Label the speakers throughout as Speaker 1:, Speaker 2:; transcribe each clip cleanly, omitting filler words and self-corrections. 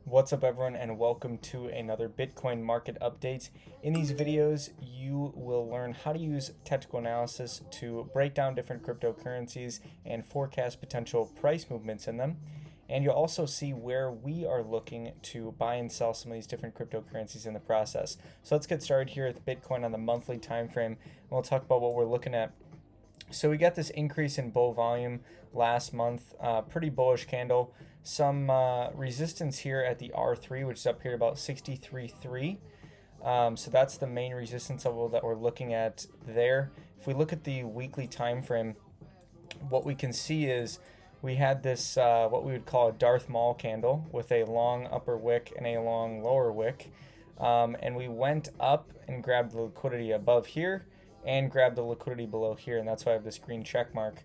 Speaker 1: What's up, everyone, and welcome to another Bitcoin market update. In these videos, you will learn how to use technical analysis to break down different cryptocurrencies and forecast potential price movements in them. And you'll also see where we are looking to buy and sell some of these different cryptocurrencies in the process. So let's get started here with Bitcoin on the monthly time frame, and we'll talk about what we're looking at. So we got this increase in bull volume last month, pretty bullish candle. Some resistance here at the R3, which is up here about 63.3. So that's the main resistance level that we're looking at there. If we look at the weekly time frame, what we can see is we had this what we would call a Darth Maul candle with a long upper wick and a long lower wick. And we went up and grabbed the liquidity above here and grabbed the liquidity below here, and that's why I have this green check mark.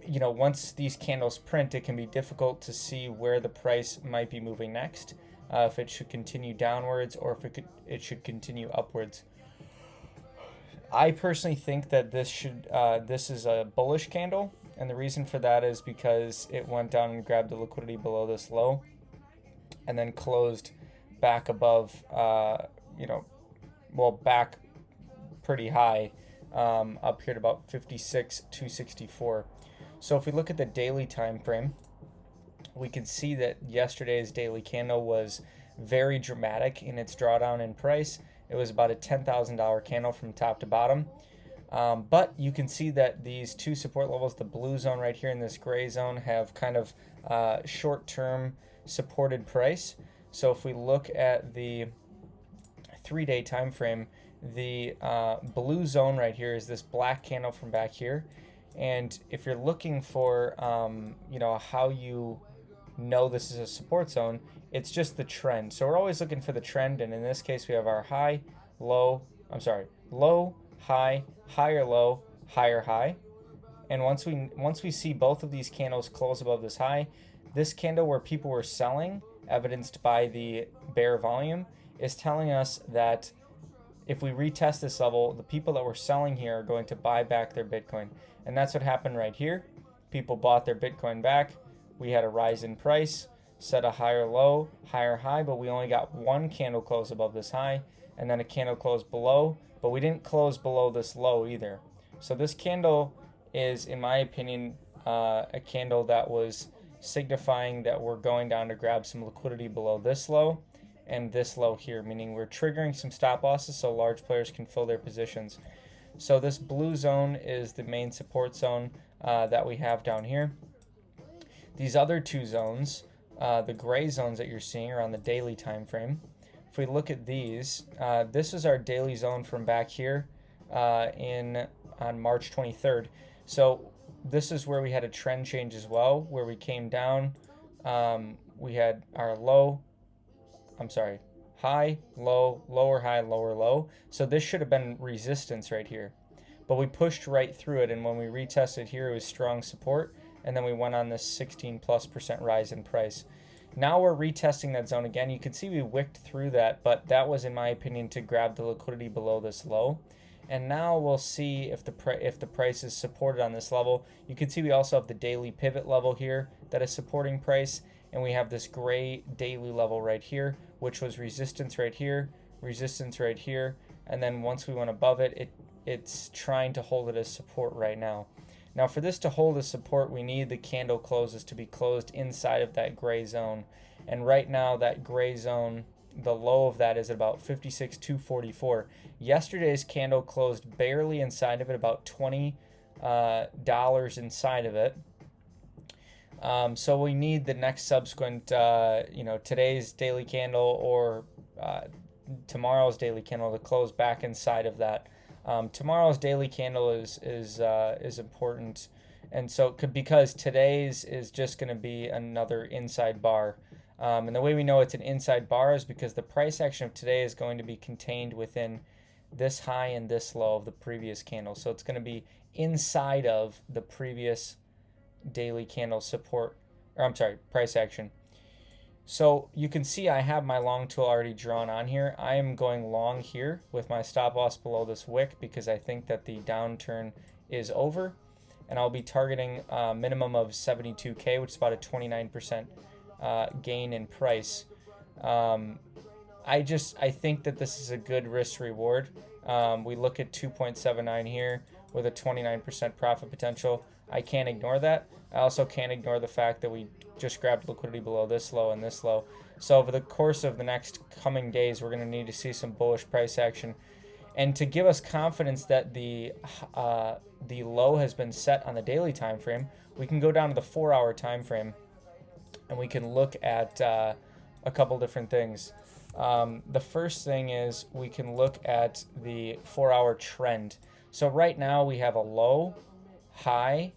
Speaker 1: Once these candles print, it can be difficult to see where the price might be moving next, if it should continue downwards or if it should continue upwards. I personally think that this is a bullish candle, and the reason for that is because it went down and grabbed the liquidity below this low, and then closed back above, back pretty high, up here at about 56,264. So if we look at the daily time frame, we can see that yesterday's daily candle was very dramatic in its drawdown in price. It was about a $10,000 candle from top to bottom. But you can see that these two support levels, the blue zone right here and this gray zone, have kind of short-term supported price. So if we look at the 3-day time frame, the blue zone right here is this black candle from back here. And if you're looking for, how you know this is a support zone, it's just the trend. So we're always looking for the trend, and in this case, we have our low, high, higher low, higher high. And once we see both of these candles close above this high, this candle where people were selling, evidenced by the bear volume, is telling us that if we retest this level, the people that were selling here are going to buy back their Bitcoin. And that's what happened right here. People bought their Bitcoin back. We had a rise in price, set a higher low, higher high, but we only got one candle close above this high, and then a candle close below, but we didn't close below this low either. So this candle is, in my opinion, a candle that was signifying that we're going down to grab some liquidity below this low and this low here, meaning we're triggering some stop losses so large players can fill their positions. So this blue zone is the main support zone that we have down here. These other two zones, the gray zones that you're seeing, are on the daily time frame. If we look at these, this is our daily zone from back here on March 23rd. So this is where we had a trend change as well, where we came down. We had our high, low, lower high, lower low. So this should have been resistance right here. But we pushed right through it, and when we retested here, it was strong support, and then we went on this 16+% rise in price. Now we're retesting that zone again. You can see we wicked through that, but that was, in my opinion, to grab the liquidity below this low. And now we'll see if the price is supported on this level. You can see we also have the daily pivot level here that is supporting price, and we have this gray daily level right here, which was resistance right here, and then once we went above it, it's trying to hold it as support right now. Now, for this to hold as support, we need the candle closes to be closed inside of that gray zone, and right now that gray zone, the low of that is at about 56,244. Yesterday's candle closed barely inside of it, about $20 inside of it. So we need the next subsequent, today's daily candle or tomorrow's daily candle to close back inside of that. Tomorrow's daily candle is important, and so because today's is just going to be another inside bar. And the way we know it's an inside bar is because the price action of today is going to be contained within this high and this low of the previous candle. So it's going to be inside of the previous daily candle price action. So you can see I have my long tool already drawn on here. I am going long here with my stop loss below this wick because I think that the downturn is over, and I'll be targeting a minimum of 72K, which is about a 29% gain in price. I think that this is a good risk reward. We look at 2.79 here with a 29% profit potential. I can't ignore that. I also can't ignore the fact that we just grabbed liquidity below this low and this low. So over the course of the next coming days, we're going to need to see some bullish price action. And to give us confidence that the low has been set on the daily time frame, we can go down to the 4-hour time frame, and we can look at a couple different things. The first thing is we can look at the 4-hour trend. So right now we have a low, high,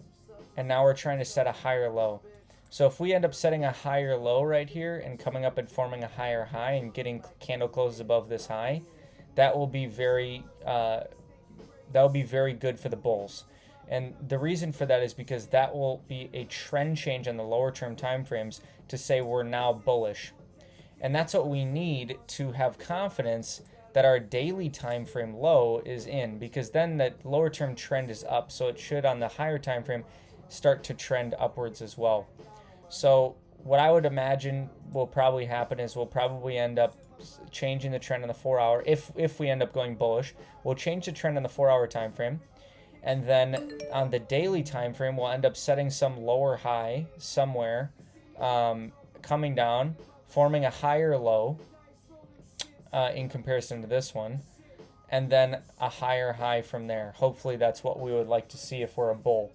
Speaker 1: and now we're trying to set a higher low. So if we end up setting a higher low right here and coming up and forming a higher high and getting candle closes above this high, that will be very good for the bulls. And the reason for that is because that will be a trend change on the lower term time frames to say we're now bullish. And that's what we need to have confidence that our daily time frame low is in, because then that lower term trend is up, so it should on the higher time frame start to trend upwards as well. So what I would imagine will probably happen is we'll probably end up changing the trend on the 4-hour. If we end up going bullish, we'll change the trend on the 4-hour time frame, and then on the daily time frame we'll end up setting some lower high somewhere, coming down, forming a higher low in comparison to this one, and then a higher high from there. Hopefully that's what we would like to see if we're a bull.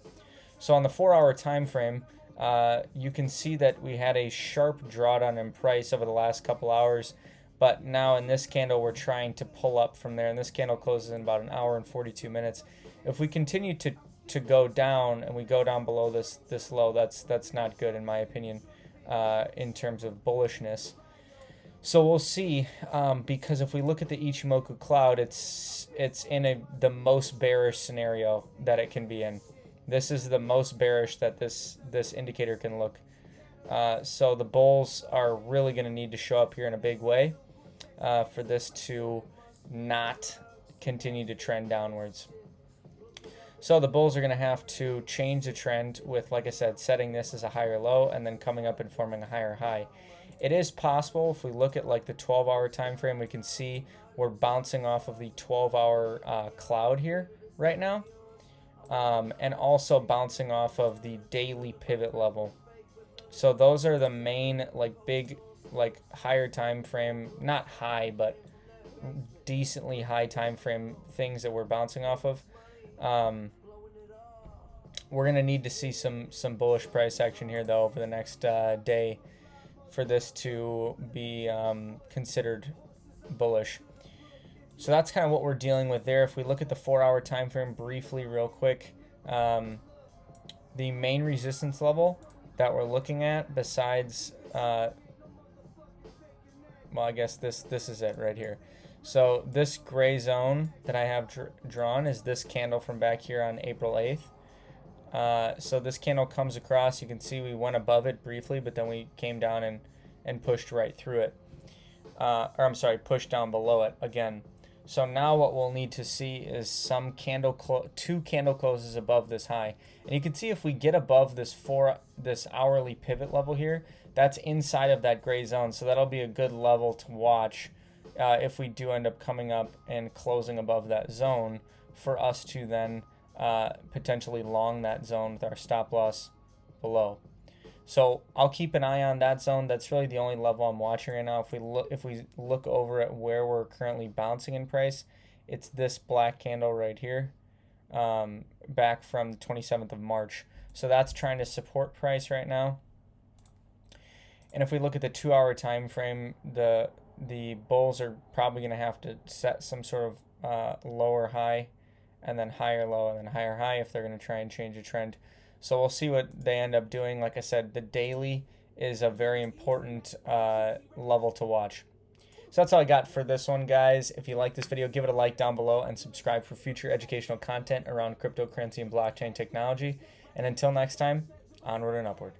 Speaker 1: So on the 4-hour time frame, you can see that we had a sharp drawdown in price over the last couple hours, but now in this candle we're trying to pull up from there, and this candle closes in about 1 hour and 42 minutes. If we continue to go down and we go down below this low, that's not good in my opinion, in terms of bullishness. So we'll see, because if we look at the Ichimoku cloud, it's in the most bearish scenario that it can be in. This is the most bearish that this indicator can look. So the bulls are really going to need to show up here in a big way for this to not continue to trend downwards. So the bulls are going to have to change the trend with, like I said, setting this as a higher low and then coming up and forming a higher high. It is possible, if we look at like the 12-hour time frame, we can see we're bouncing off of the 12-hour cloud here right now, and also bouncing off of the daily pivot level. So those are the main big higher time frame, not high, but decently high time frame things that we're bouncing off of. We're going to need to see some bullish price action here, though, over the next day for this to be considered bullish. So that's kind of what we're dealing with there. If we look at the 4-hour time frame briefly real quick, the main resistance level that we're looking at besides, well, I guess this is it right here. So this gray zone that I have drawn is this candle from back here on April 8th. So this candle comes across. You can see we went above it briefly, but then we came down and pushed right through it. Pushed down below it again. So now what we'll need to see is some two candle closes above this high. And you can see if we get above this hourly pivot level here, that's inside of that gray zone. So that'll be a good level to watch if we do end up coming up and closing above that zone, for us to then potentially long that zone with our stop loss below. So I'll keep an eye on that zone. That's really the only level I'm watching right now. If we look over at where we're currently bouncing in price, it's this black candle right here, back from the 27th of March. So that's trying to support price right now. And if we look at the 2-hour time frame, the bulls are probably going to have to set some sort of lower high, and then higher low, and then higher high if they're going to try and change a trend. So we'll see what they end up doing. Like I said, the daily is a very important level to watch. So that's all I got for this one, guys. If you like this video, give it a like down below and subscribe for future educational content around cryptocurrency and blockchain technology. And until next time, onward and upward.